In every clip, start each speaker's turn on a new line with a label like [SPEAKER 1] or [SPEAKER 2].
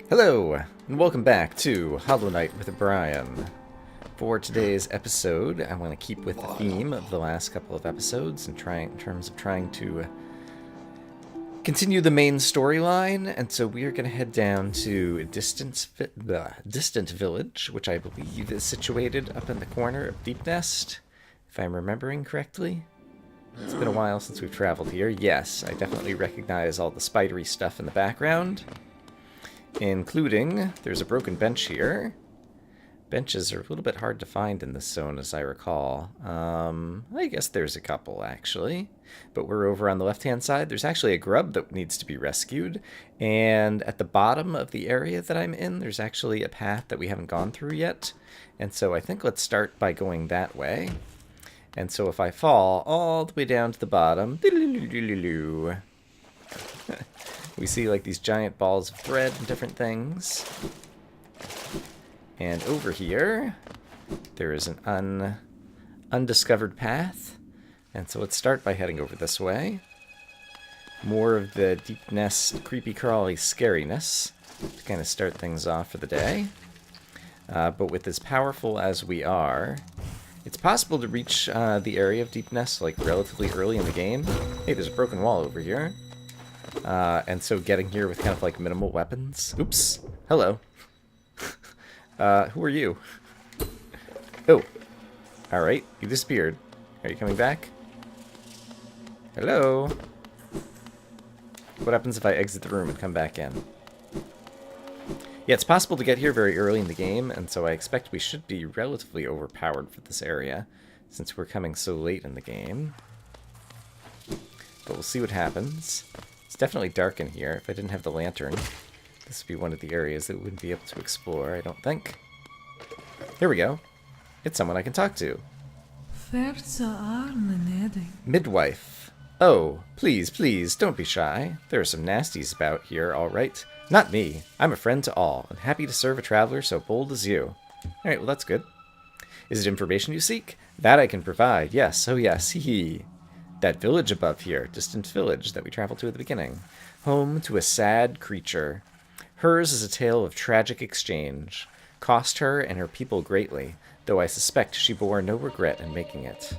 [SPEAKER 1] Hello, and welcome back to Hollow Knight with Brian. For today's episode, I want to keep with the theme of the last couple of episodes and in terms of trying to continue the main storyline. And so we are going to head down to Distant Village, which I believe is situated up in the corner of Deepnest, if I'm remembering correctly. It's been a while since we've traveled here. Yes, I definitely recognize all the spidery stuff in the background. Including, there's a broken bench here. Benches are a little bit hard to find in this zone, as I recall. I guess there's a couple, actually. But we're over on the left-hand side. There's actually a grub that needs to be rescued. And at the bottom of the area that I'm in, there's actually a path that we haven't gone through yet. And so I think let's start by going that way. And so if I fall all the way down to the bottom... we see like these giant balls of thread and different things. And over here, there is an undiscovered path. And so let's start by heading over this way. More of the Deepnest creepy crawly scariness to kind of start things off for the day. But with as powerful as we are, it's possible to reach the area of Deepnest like relatively early in the game. Hey, there's a broken wall over here. And so getting here with kind of like minimal weapons. Oops. Hello. Who are you? Oh. Alright, you disappeared. Are you coming back? Hello? What happens if I exit the room and come back in? Yeah, it's possible to get here very early in the game, and so I expect we should be relatively overpowered for this area, since we're coming so late in the game. But we'll see what happens. It's definitely dark in here. If I didn't have the lantern, this would be one of the areas that we wouldn't be able to explore, I don't think. Here we go. It's someone I can talk to. Midwife. Oh, please, please, don't be shy. There are some nasties about here, all right. Not me. I'm a friend to all, and happy to serve a traveler so bold as you. All right, well, that's good. Is it information you seek? That I can provide. Yes, oh yes, hee. That village above here, distant village that we traveled to at the beginning. Home to a sad creature. Hers is a tale of tragic exchange. Cost her and her people greatly, though I suspect she bore no regret in making it.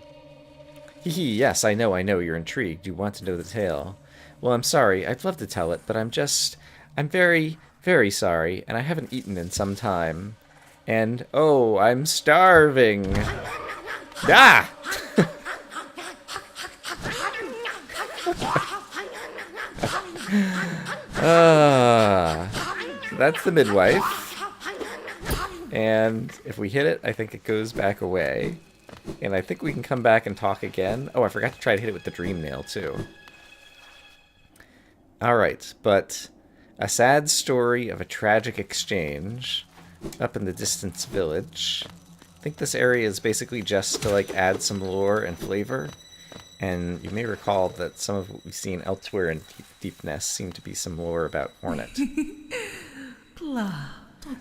[SPEAKER 1] Hee hee, yes, I know, you're intrigued. You want to know the tale. Well, I'm sorry, I'd love to tell it, but I'm very, very sorry, and I haven't eaten in some time. And, oh, I'm starving. Ah! That's the midwife. And if we hit it, I think it goes back away. And I think we can come back and talk again. Oh, I forgot to try to hit it with the dream nail, too. Alright, but a sad story of a tragic exchange up in the distant village. I think this area is basically just to, like, add some lore and flavor. And you may recall that some of what we've seen elsewhere in Deepnest seemed to be some lore about Hornet.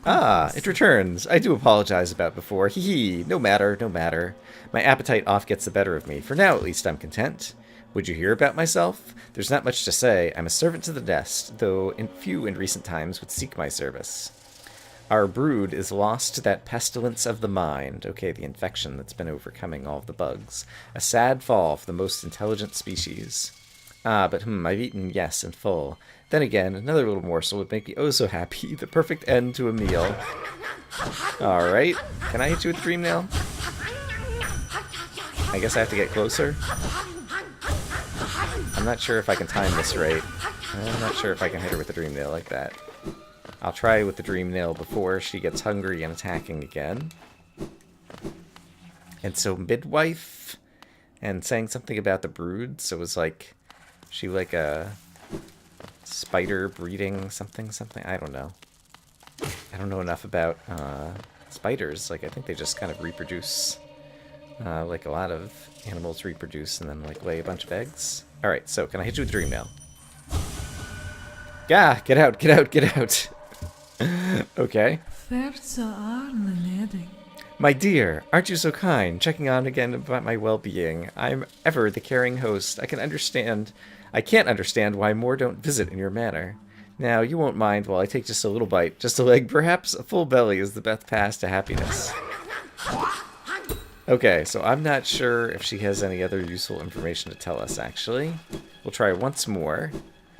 [SPEAKER 1] Ah, it returns. I do apologize about before. Hee hee. No matter, no matter. My appetite oft gets the better of me. For now, at least, I'm content. Would you hear about myself? There's not much to say. I'm a servant to the nest, though few in recent times would seek my service. Our brood is lost to that pestilence of the mind. Okay, the infection that's been overcoming all of the bugs. A sad fall for the most intelligent species. Ah, but I've eaten, yes, in full. Then again, another little morsel would make me oh so happy. The perfect end to a meal. Alright, can I hit you with the dream nail? I guess I have to get closer. I'm not sure if I can time this right. I'm not sure if I can hit her with the dream nail like that. I'll try with the dream nail before she gets hungry and attacking again. And so midwife and saying something about the brood, so it was like she like a spider breeding something, I don't know. I don't know enough about spiders. Like I think they just kind of reproduce like a lot of animals reproduce and then like lay a bunch of eggs. Alright, so can I hit you with the dream nail? Yeah, get out, get out, get out. Okay. My dear, aren't you so kind, checking on again about my well-being. I'm ever the caring host. I can't understand why more don't visit in your manner. Now, you won't mind while I take just a little bite. Just a leg. Perhaps a full belly is the best path to happiness. Okay, so I'm not sure if she has any other useful information to tell us, actually. We'll try once more,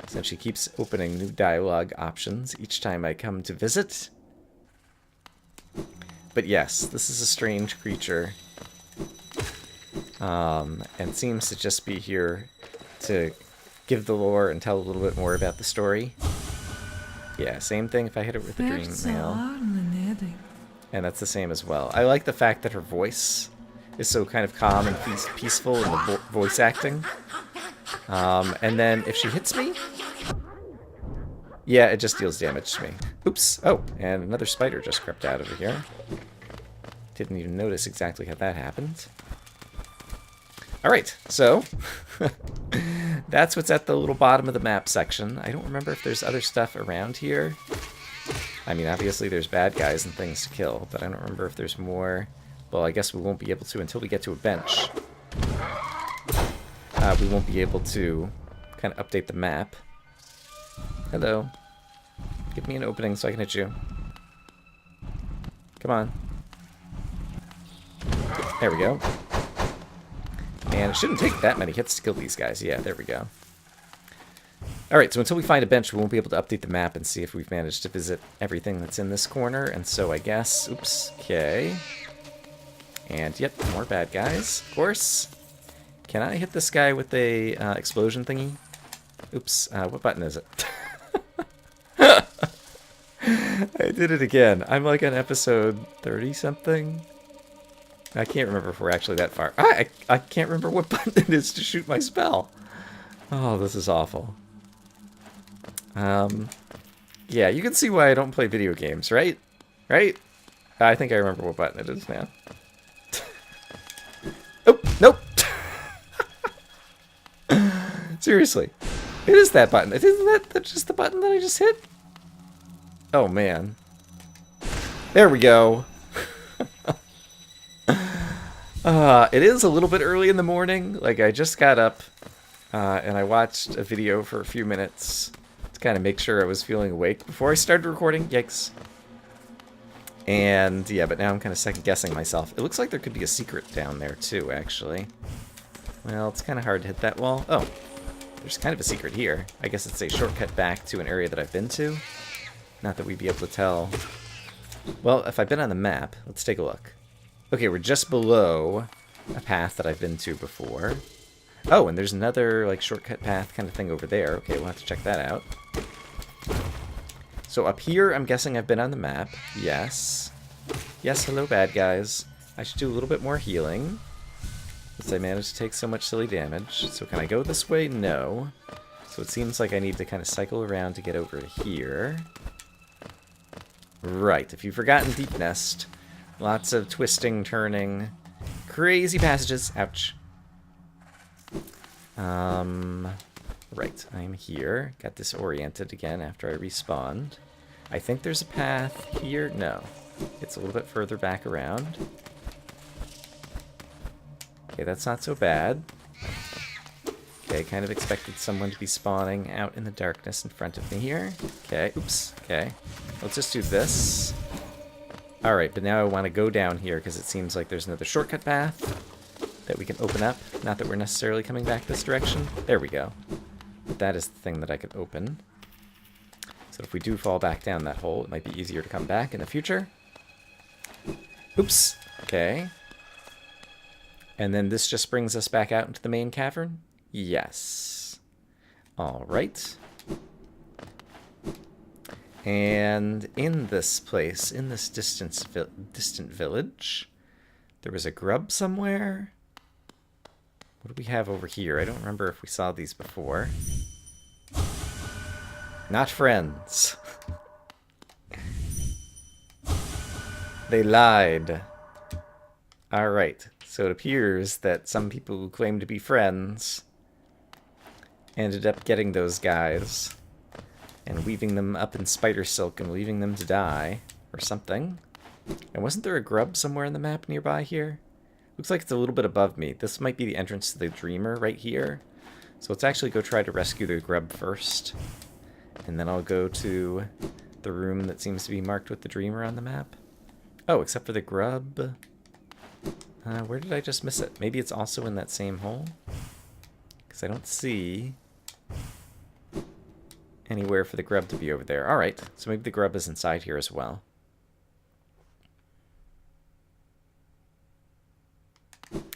[SPEAKER 1] since she keeps opening new dialogue options each time I come to visit. But yes, this is a strange creature. And seems to just be here to give the lore and tell a little bit more about the story. Yeah, same thing if I hit it with the dream mail. And that's the same as well. I like the fact that her voice is so kind of calm and peaceful in the voice acting. And then if she hits me, yeah, it just deals damage to me. Oops. Oh, and another spider just crept out over here. Didn't even notice exactly how that happened. Alright, so that's what's at the little bottom of the map section. I don't remember if there's other stuff around here. I mean, obviously there's bad guys and things to kill, but I don't remember if there's more. Well, I guess we won't be able to until we get to a bench. We won't be able to kind of update the map. Hello. Give me an opening so I can hit you. Come on. There we go. And it shouldn't take that many hits to kill these guys. Yeah, there we go. Alright, so until we find a bench, we won't be able to update the map and see if we've managed to visit everything that's in this corner. And so I guess... Oops. Okay. And, yep, more bad guys, of course. Can I hit this guy with a explosion thingy? Oops. What button is it? I did it again. I'm like on episode 30-something. I can't remember if we're actually that far. I can't remember what button it is to shoot my spell. Oh, this is awful. Yeah, you can see why I don't play video games, right? Right? I think I remember what button it is now. Oh, nope. Seriously. It is that button. Isn't that just the button that I just hit? Oh, man. There we go. It is a little bit early in the morning. Like, I just got up, and I watched a video for a few minutes to kind of make sure I was feeling awake before I started recording. Yikes. And, yeah, but now I'm kind of second-guessing myself. It looks like there could be a secret down there, too, actually. Well, it's kind of hard to hit that wall. Oh, there's kind of a secret here. I guess it's a shortcut back to an area that I've been to. Not that we'd be able to tell. Well, if I've been on the map, let's take a look. Okay, we're just below a path that I've been to before. Oh, and there's another, like, shortcut path kind of thing over there. Okay, we'll have to check that out. So up here, I'm guessing I've been on the map. Yes. Yes, hello, bad guys. I should do a little bit more healing, since I managed to take so much silly damage. So can I go this way? No. So it seems like I need to kind of cycle around to get over to here. Right, if you've forgotten Deepnest, lots of twisting, turning, crazy passages. Ouch. Right, I'm here. Got disoriented again after I respawned. I think there's a path here. No. It's a little bit further back around. Okay, that's not so bad. Okay, kind of expected someone to be spawning out in the darkness in front of me here. Okay, oops. Okay, let's just do this. Alright, but now I want to go down here because it seems like there's another shortcut path that we can open up. Not that we're necessarily coming back this direction. There we go. But that is the thing that I could open. So if we do fall back down that hole, it might be easier to come back in the future. Oops. Okay. And then this just brings us back out into the main cavern? Yes. Alright. And in this place, in this distant village, there was a grub somewhere. What do we have over here? I don't remember if we saw these before. Not friends. They lied. Alright, so it appears that some people who claim to be friends ended up getting those guys and weaving them up in spider silk and leaving them to die, or something. And wasn't there a grub somewhere on the map nearby here? Looks like it's a little bit above me. This might be the entrance to the Dreamer right here. So let's actually go try to rescue the grub first. And then I'll go to the room that seems to be marked with the dreamer on the map. Oh, except for the grub. Where did I just miss it? Maybe it's also in that same hole? Because I don't see anywhere for the grub to be over there. Alright, so maybe the grub is inside here as well.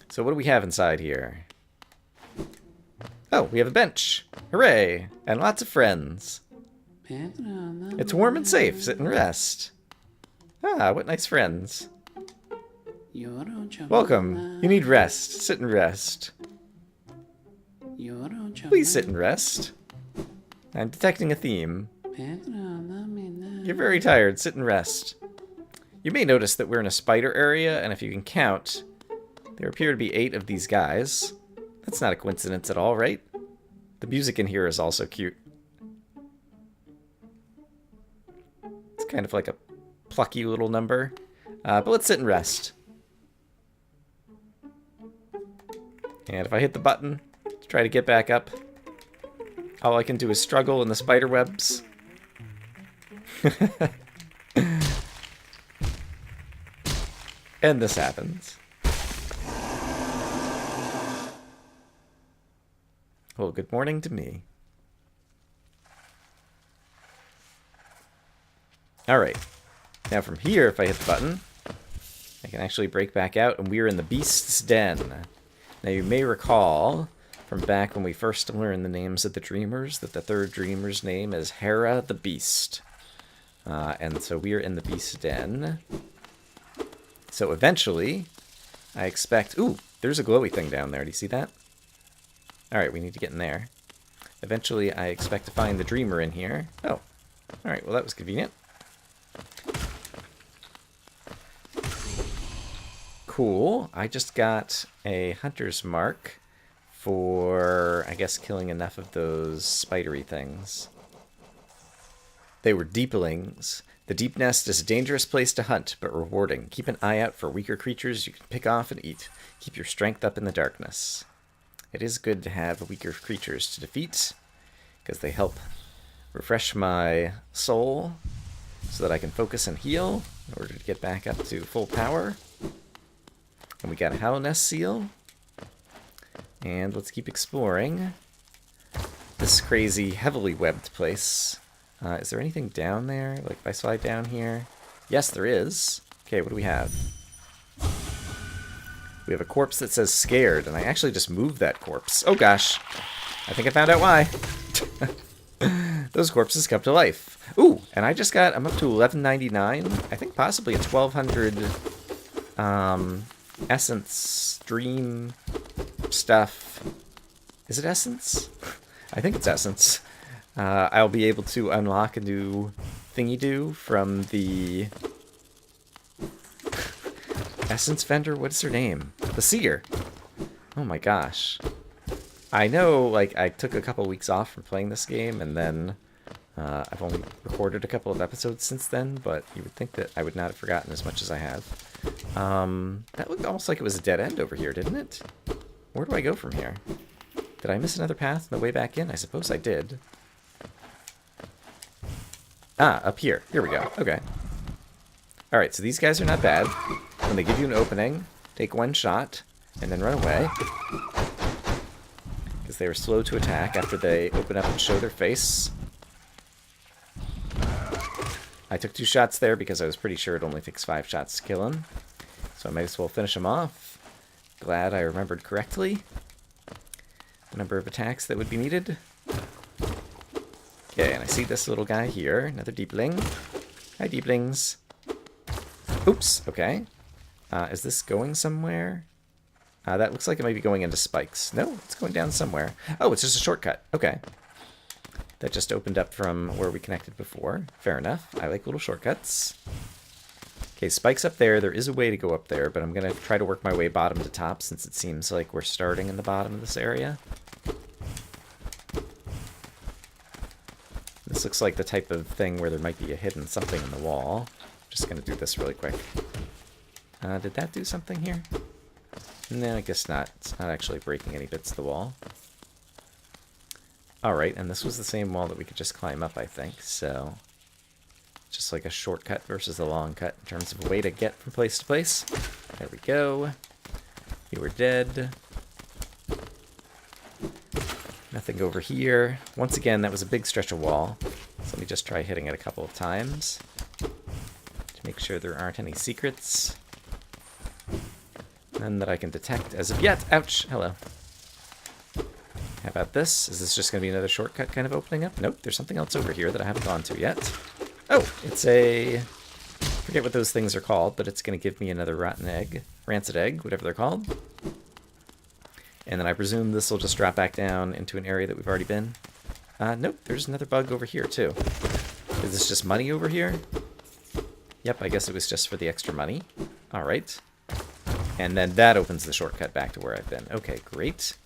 [SPEAKER 1] So what do we have inside here? Oh, we have a bench. Hooray! And lots of friends. It's warm and safe. Sit and rest. Ah, what nice friends. Welcome. You need rest. Sit and rest. Please sit and rest. I'm detecting a theme. You're very tired. Sit and rest. You may notice that we're in a spider area, and if you can count, there appear to be 8 of these guys. That's not a coincidence at all, right? The music in here is also cute. It's kind of like a plucky little number. But let's sit and rest. And if I hit the button to try to get back up, all I can do is struggle in the spider webs. And this happens. Well, good morning to me. Alright. Now from here, if I hit the button, I can actually break back out, and we're in the Beast's Den. Now you may recall from back when we first learned the names of the Dreamers that the third Dreamer's name is Hera the Beast. And so we're in the Beast's Den. So eventually, I expect... Ooh, there's a glowy thing down there. Do you see that? Alright, we need to get in there. Eventually, I expect to find the Dreamer in here. Oh. Alright, well that was convenient. Cool. I just got a hunter's mark for, I guess, killing enough of those spidery things. They were deeplings. The Deepnest is a dangerous place to hunt, but rewarding. Keep an eye out for weaker creatures you can pick off and eat. Keep your strength up in the darkness. It is good to have weaker creatures to defeat, because they help refresh my soul so that I can focus and heal in order to get back up to full power. And we got a Hallownest seal. And let's keep exploring this crazy, heavily webbed place. Is there anything down there? Like, if I slide down here? Yes, there is. Okay, what do we have? We have a corpse that says scared, and I actually just moved that corpse. Oh gosh. I think I found out why. Those corpses come to life. Ooh, and I just got, I'm up to 1199. I think possibly a 1200 essence dream stuff. Is it essence? I think it's essence. I'll be able to unlock a new thingy-do from the essence vendor. What is her name? The Seer. Oh my gosh. I know, like, I took a couple weeks off from playing this game, and then I've only recorded a couple of episodes since then, but you would think that I would not have forgotten as much as I have. That looked almost like it was a dead end over here, didn't it? Where do I go from here? Did I miss another path on the way back in? I suppose I did. Ah, up here. Here we go. Okay. Alright, so these guys are not bad. When they give you an opening, take one shot, and then run away. Because they are slow to attack after they open up and show their face. I took 2 shots there because I was pretty sure it only takes 5 shots to kill him. So I might as well finish him off. Glad I remembered correctly the number of attacks that would be needed. Okay, and I see this little guy here. Another deepling. Hi, deeplings. Oops, okay. Is this going somewhere? That looks like it might be going into spikes. No, it's going down somewhere. Oh, it's just a shortcut. Okay. That just opened up from where we connected before. Fair enough. I like little shortcuts. Okay, spikes up there. There is a way to go up there, but I'm going to try to work my way bottom to top since it seems like we're starting in the bottom of this area. This looks like the type of thing where there might be a hidden something in the wall. Just going to do this really quick. Did that do something here? No, I guess not. It's not actually breaking any bits of the wall. Alright, and this was the same wall that we could just climb up, I think, so... Just like a shortcut versus a long cut in terms of a way to get from place to place. There we go. You were dead. Nothing over here. Once again, that was a big stretch of wall. So let me just try hitting it a couple of times. To make sure there aren't any secrets. None that I can detect as of yet. Ouch! Hello. How about this? Is this just going to be another shortcut kind of opening up? Nope, there's something else over here that I haven't gone to yet. Oh, it's a... I forget what those things are called, but it's going to give me another rotten egg. Rancid egg, whatever they're called. And then I presume this will just drop back down into an area that we've already been. Nope, there's another bug over here, too. Is this just money over here? Yep, I guess it was just for the extra money. Alright. And then that opens the shortcut back to where I've been. Okay, great.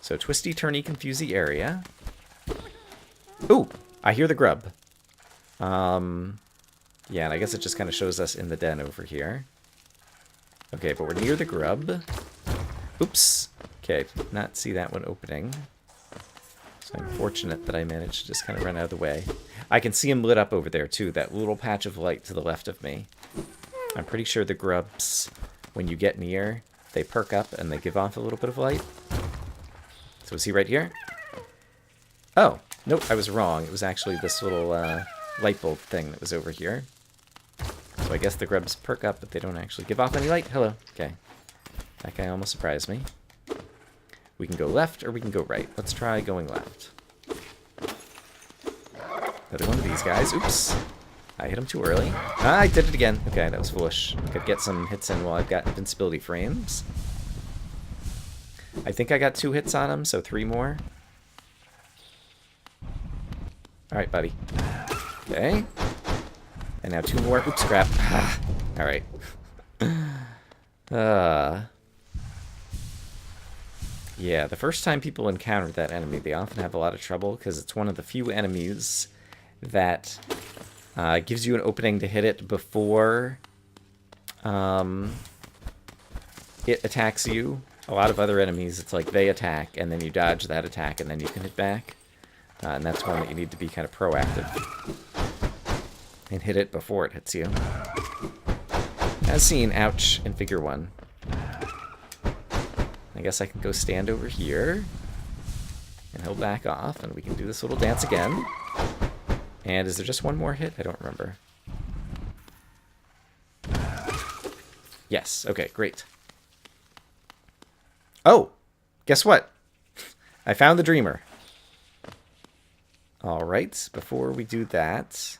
[SPEAKER 1] So, twisty, turny, confusey area. Ooh! I hear the grub. Yeah, and I guess it just kind of shows us in the den over here. Okay, but we're near the grub. Oops. Okay, did not see that one opening. So I'm fortunate that I managed to just kind of run out of the way. I can see him lit up over there, too. That little patch of light to the left of me. I'm pretty sure the grubs, when you get near, they perk up and they give off a little bit of light. So is he right here? Oh, nope, I was wrong. It was actually this little light bulb thing that was over here. So I guess the grubs perk up, but they don't actually give off any light. Hello. Okay. That guy almost surprised me. We can go left or we can go right. Let's try going left. Another one of these guys. Oops. I hit him too early. Ah, I did it again. Okay, that was foolish. I could get some hits in while I've got invincibility frames. I think I got 2 hits on him, so 3 more. Alright, buddy. Okay. And now 2 more. Oops, crap. Alright. Yeah, the first time people encounter that enemy, they often have a lot of trouble, because it's one of the few enemies that gives you an opening to hit it before it attacks you. A lot of other enemies, it's like they attack, and then you dodge that attack, and then you can hit back. And that's one that you need to be kind of proactive. And hit it before it hits you. As seen, ouch, in Figure 1. I guess I can go stand over here. And he'll back off, and we can do this little dance again. And is there just one more hit? I don't remember. Yes, okay, great. Oh! Guess what? I found the Dreamer. Alright, before we do that...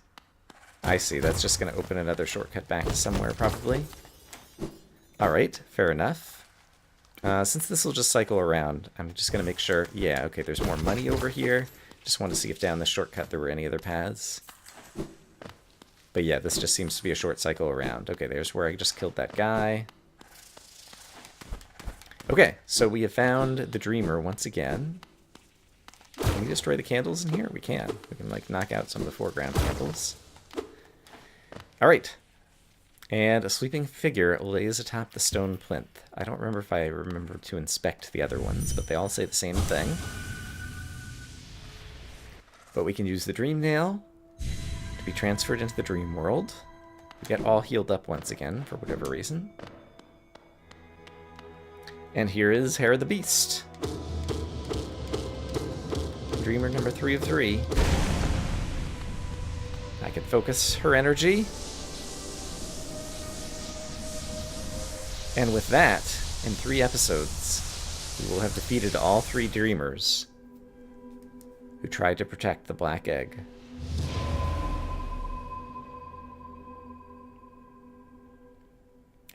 [SPEAKER 1] I see, that's just going to open another shortcut back to somewhere, probably. Alright, fair enough. Since this will just cycle around, I'm just going to make sure... Yeah, okay, there's more money over here. Just want to see if down this shortcut there were any other paths. But yeah, this just seems to be a short cycle around. Okay, there's where I just killed that guy. Okay, so we have found the Dreamer once again. Can we destroy the candles in here? We can. We can, like, knock out some of the foreground candles. Alright. And a sleeping figure lays atop the stone plinth. I don't remember if I remember to inspect the other ones, but they all say the same thing. But we can use the Dream Nail to be transferred into the dream world. We get all healed up once again, for whatever reason. And here is Hair of the Beast. Dreamer number 3 of 3. I can focus her energy. And with that, in 3 episodes, we will have defeated all 3 Dreamers who tried to protect the Black Egg.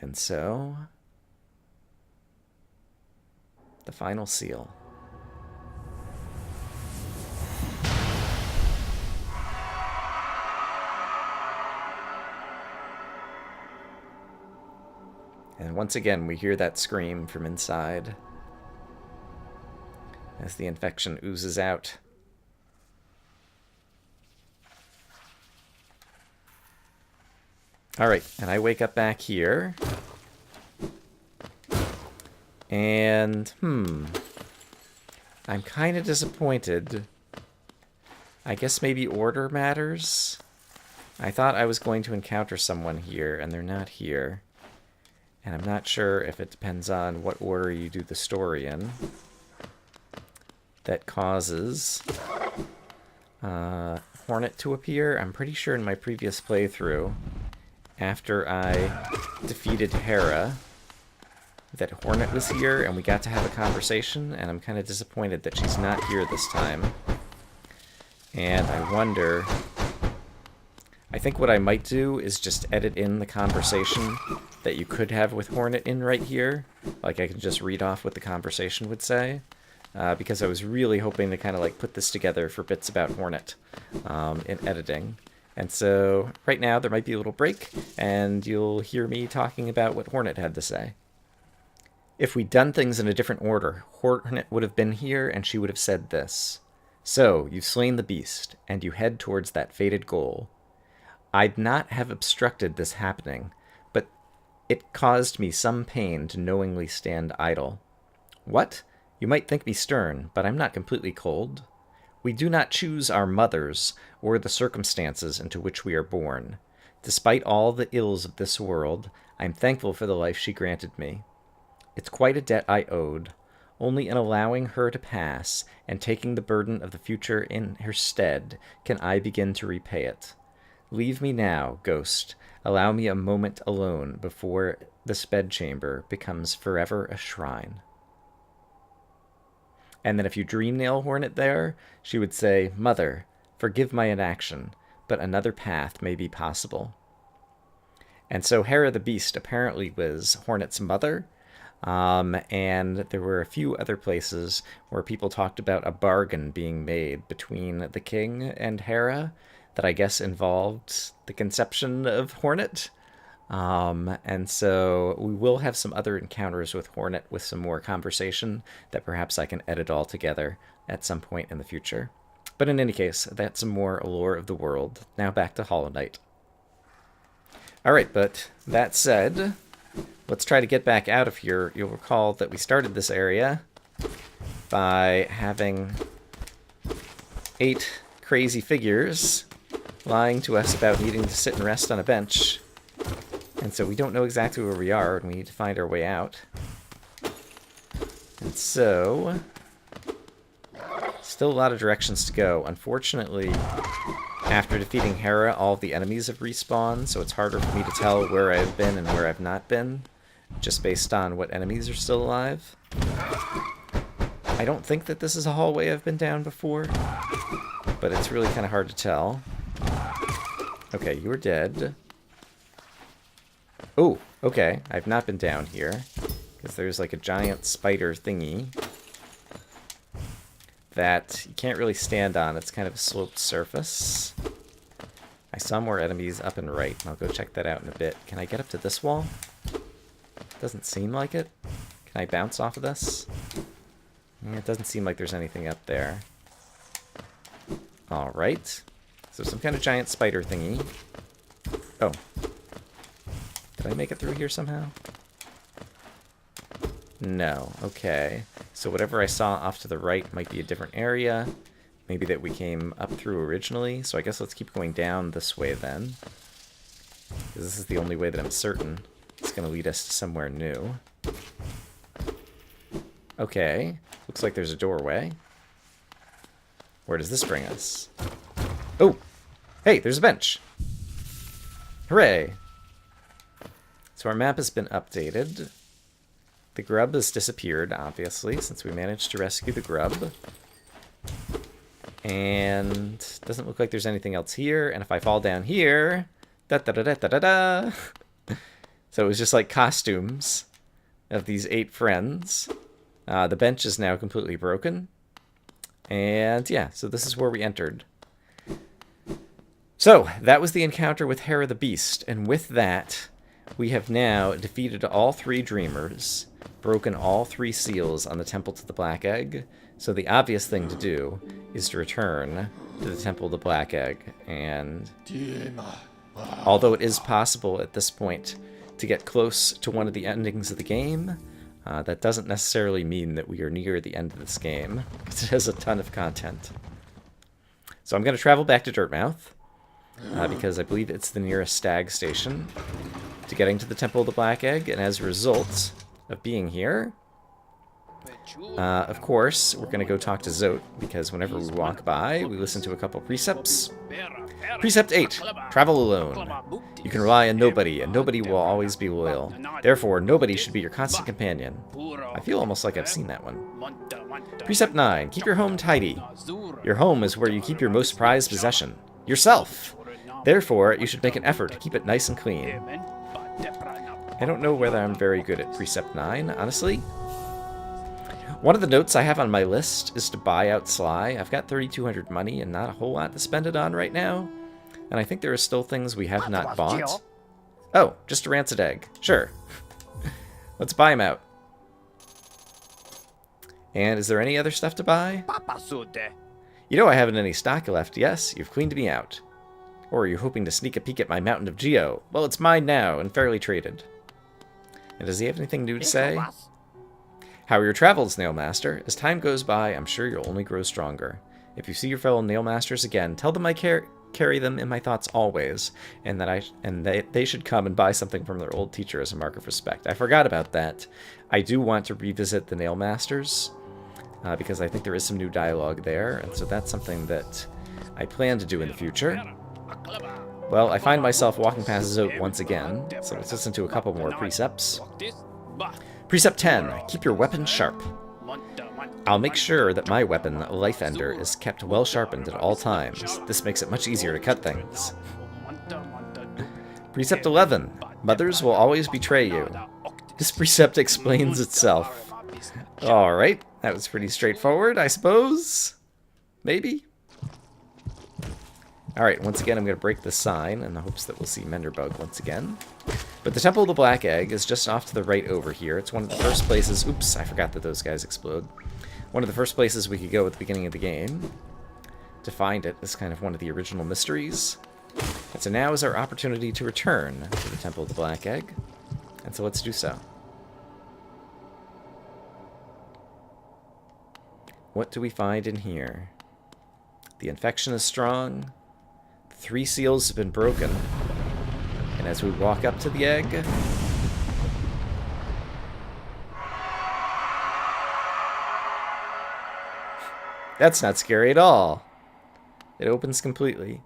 [SPEAKER 1] And so, the final seal. And once again, we hear that scream from inside as the infection oozes out. Alright, and I wake up back here. And, I'm kind of disappointed. I guess maybe order matters? I thought I was going to encounter someone here, and they're not here. And I'm not sure if it depends on what order you do the story in. That causes Hornet to appear. I'm pretty sure in my previous playthrough, after I defeated Hera, that Hornet was here and we got to have a conversation, and I'm kind of disappointed that she's not here this time. And I wonder... I think what I might do is just edit in the conversation that you could have with Hornet in right here. Like, I can just read off what the conversation would say. Because I was really hoping to kind of like put this together for bits about Hornet in editing. And so right now there might be a little break, and you'll hear me talking about what Hornet had to say. If we'd done things in a different order, Hornet would have been here and she would have said this. So, you've slain the beast, and you head towards that fated goal. I'd not have obstructed this happening, but it caused me some pain to knowingly stand idle. What? You might think me stern, but I'm not completely cold. We do not choose our mothers or the circumstances into which we are born. Despite all the ills of this world, I'm thankful for the life she granted me. It's quite a debt I owed. Only in allowing her to pass and taking the burden of the future in her stead can I begin to repay it. Leave me now, ghost. Allow me a moment alone before this bedchamber becomes forever a shrine. And then if you dream nail Hornet there, she would say, Mother, forgive my inaction, but another path may be possible. And so Hera the Beast apparently was Hornet's mother, and there were a few other places where people talked about a bargain being made between the king and Hera that I guess involved the conception of Hornet. And so we will have some other encounters with Hornet with some more conversation that perhaps I can edit all together at some point in the future. But in any case, that's some more lore of the world. Now back to Hollow Knight. Alright, but that said, let's try to get back out of here. You'll recall that we started this area by having 8 crazy figures lying to us about needing to sit and rest on a bench. And so we don't know exactly where we are, and we need to find our way out. And so, still a lot of directions to go. Unfortunately, after defeating Hera, all of the enemies have respawned, so it's harder for me to tell where I've been and where I've not been, just based on what enemies are still alive. I don't think that this is a hallway I've been down before, but it's really kind of hard to tell. Okay, you are dead. Oh, okay. I've not been down here, because there's like a giant spider thingy that you can't really stand on. It's kind of a sloped surface. I saw more enemies up and right, and I'll go check that out in a bit. Can I get up to this wall? Doesn't seem like it. Can I bounce off of this? Yeah, it doesn't seem like there's anything up there. Alright. So some kind of giant spider thingy. Oh. Did I make it through here somehow? No. Okay. So whatever I saw off to the right might be a different area. Maybe that we came up through originally. So I guess let's keep going down this way then. Because this is the only way that I'm certain it's going to lead us to somewhere new. Okay. Looks like there's a doorway. Where does this bring us? Oh! Hey, there's a bench! Hooray! So our map has been updated. The grub has disappeared, obviously, since we managed to rescue the grub. And doesn't look like there's anything else here. And if I fall down here... Da-da-da-da-da-da-da! So it was just like costumes of these 8 friends. The bench is now completely broken. And yeah, so this is where we entered. So, that was the encounter with Hera the Beast. And with that, we have now defeated all 3 dreamers, broken all 3 seals on the Temple to the Black Egg. So the obvious thing to do is to return to the Temple of the Black Egg. And although it is possible at this point to get close to one of the endings of the game, That doesn't necessarily mean that we are near the end of this game, because it has a ton of content. So I'm going to travel back to Dirtmouth, because I believe it's the nearest stag station to getting to the Temple of the Black Egg, and as a result of being here, of course, we're going to go talk to Zote, because whenever we walk by, we listen to a couple precepts. Precept 8, travel alone. You can rely on nobody, and nobody will always be loyal. Therefore, nobody should be your constant companion. I feel almost like I've seen that one. Precept 9, keep your home tidy. Your home is where you keep your most prized possession, yourself. Therefore, you should make an effort to keep it nice and clean. I don't know whether I'm very good at Precept 9, honestly. One of the notes I have on my list is to buy out Sly. I've got 3,200 money and not a whole lot to spend it on right now. And I think there are still things we have not bought. Oh, just a rancid egg. Sure. Let's buy him out. And is there any other stuff to buy? You know I haven't any stock left. Yes, you've cleaned me out. Or are you hoping to sneak a peek at my mountain of Geo? Well, it's mine now and fairly traded. And does he have anything new to say? How are your travels, Nailmaster? As time goes by, I'm sure you'll only grow stronger. If you see your fellow Nailmasters again, tell them I carry them in my thoughts always, and that they should come and buy something from their old teacher as a mark of respect. I forgot about that. I do want to revisit the Nailmasters, because I think there is some new dialogue there, and so that's something that I plan to do in the future. Well, I find myself walking past Zote once again, so let's listen to a couple more precepts. Precept 10, keep your weapon sharp. I'll make sure that my weapon, Life Ender, is kept well sharpened at all times. This makes it much easier to cut things. Precept 11, mothers will always betray you. This precept explains itself. Alright, that was pretty straightforward, I suppose? Maybe? Alright, once again I'm going to break the sign in the hopes that we'll see Menderbug once again. But the Temple of the Black Egg is just off to the right over here. It's one of the first places... Oops, I forgot that those guys explode. One of the first places we could go at the beginning of the game. To find it is kind of one of the original mysteries. And so now is our opportunity to return to the Temple of the Black Egg. And so let's do so. What do we find in here? The infection is strong. 3 seals have been broken. And as we walk up to the egg... That's not scary at all. It opens completely.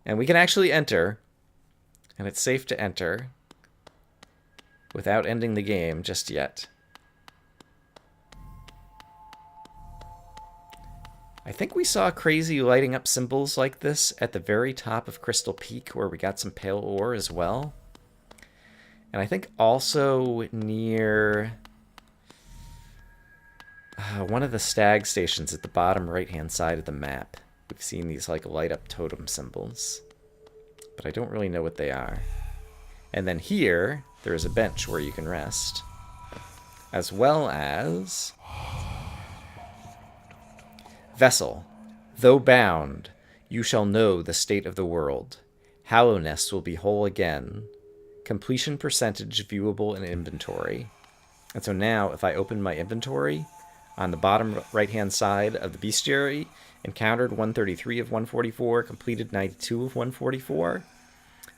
[SPEAKER 1] And we can actually enter. And it's safe to enter. Without ending the game just yet. I think we saw crazy lighting up symbols like this at the very top of Crystal Peak, where we got some pale ore as well. And I think also near one of the stag stations at the bottom right-hand side of the map. We've seen these like light up totem symbols, but I don't really know what they are. And then here, there is a bench where you can rest, as well as... Vessel, though bound, you shall know the state of the world. Hallownest will be whole again. Completion percentage viewable in inventory. And so now, if I open my inventory, on the bottom right-hand side of the bestiary, encountered 133 of 144, completed 92 of 144.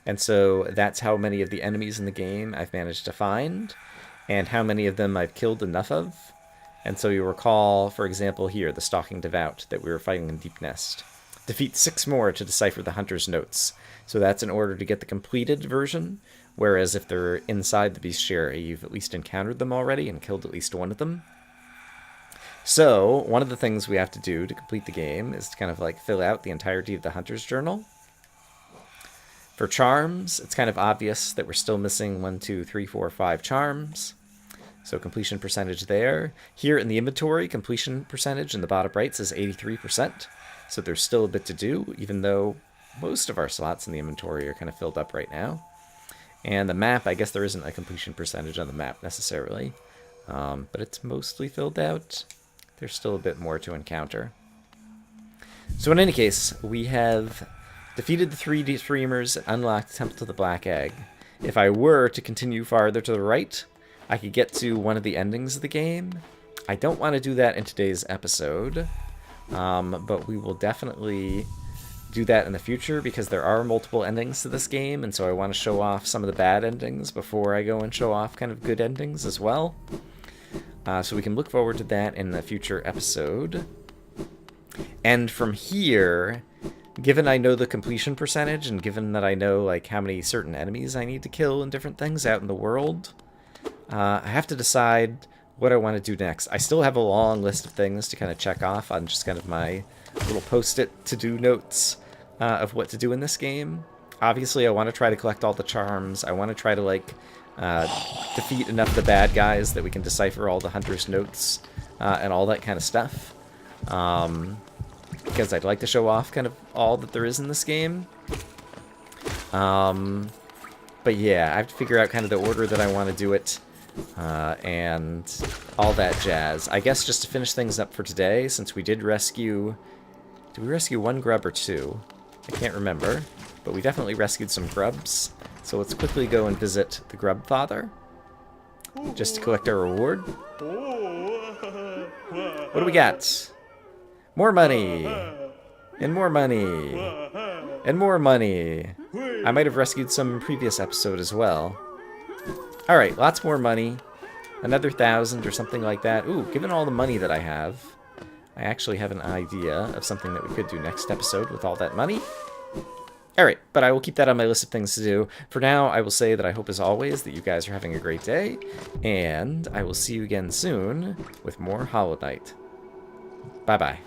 [SPEAKER 1] And so that's how many of the enemies in the game I've managed to find, and how many of them I've killed enough of. And so you recall, for example, here, the Stalking Devout that we were fighting in Deepnest. Defeat 6 more to decipher the Hunter's Notes. So that's in order to get the completed version, whereas if they're inside the bestiary, you've at least encountered them already and killed at least one of them. So, one of the things we have to do to complete the game is to kind of like fill out the entirety of the Hunter's Journal. For charms, it's kind of obvious that we're still missing 1, 2, 3, 4, 5 charms. So completion percentage there. Here in the inventory, completion percentage in the bottom right says 83%. So there's still a bit to do, even though most of our slots in the inventory are kind of filled up right now. And the map, I guess there isn't a completion percentage on the map necessarily. But it's mostly filled out. There's still a bit more to encounter. So in any case, we have defeated the 3D streamers and unlocked Temple to the Black Egg. If I were to continue farther to the right, I could get to one of the endings of the game. I don't want to do that in today's episode, but we will definitely do that in the future because there are multiple endings to this game, and so I want to show off some of the bad endings before I go and show off kind of good endings as well. So we can look forward to that in the future episode. And from here, given I know the completion percentage, and given that I know like how many certain enemies I need to kill and different things out in the world, I have to decide what I want to do next. I still have a long list of things to kind of check off on just kind of my little post-it to-do notes of what to do in this game. Obviously, I want to try to collect all the charms. I want to try to, like, defeat enough of the bad guys that we can decipher all the hunter's notes and all that kind of stuff. Because I'd like to show off kind of all that there is in this game. But yeah, I have to figure out kind of the order that I want to do it. And all that jazz. I guess just to finish things up for today, since we did rescue... Did we rescue one grub or two? I can't remember. But we definitely rescued some grubs. So let's quickly go and visit the grub father. Just to collect our reward. What do we got? More money! And more money! And more money! I might have rescued some previous episode as well. Alright, lots more money. Another 1,000 or something like that. Ooh, given all the money that I have, I actually have an idea of something that we could do next episode with all that money. Alright, but I will keep that on my list of things to do. For now, I will say that I hope as always that you guys are having a great day, and I will see you again soon with more Hollow Knight. Bye-bye.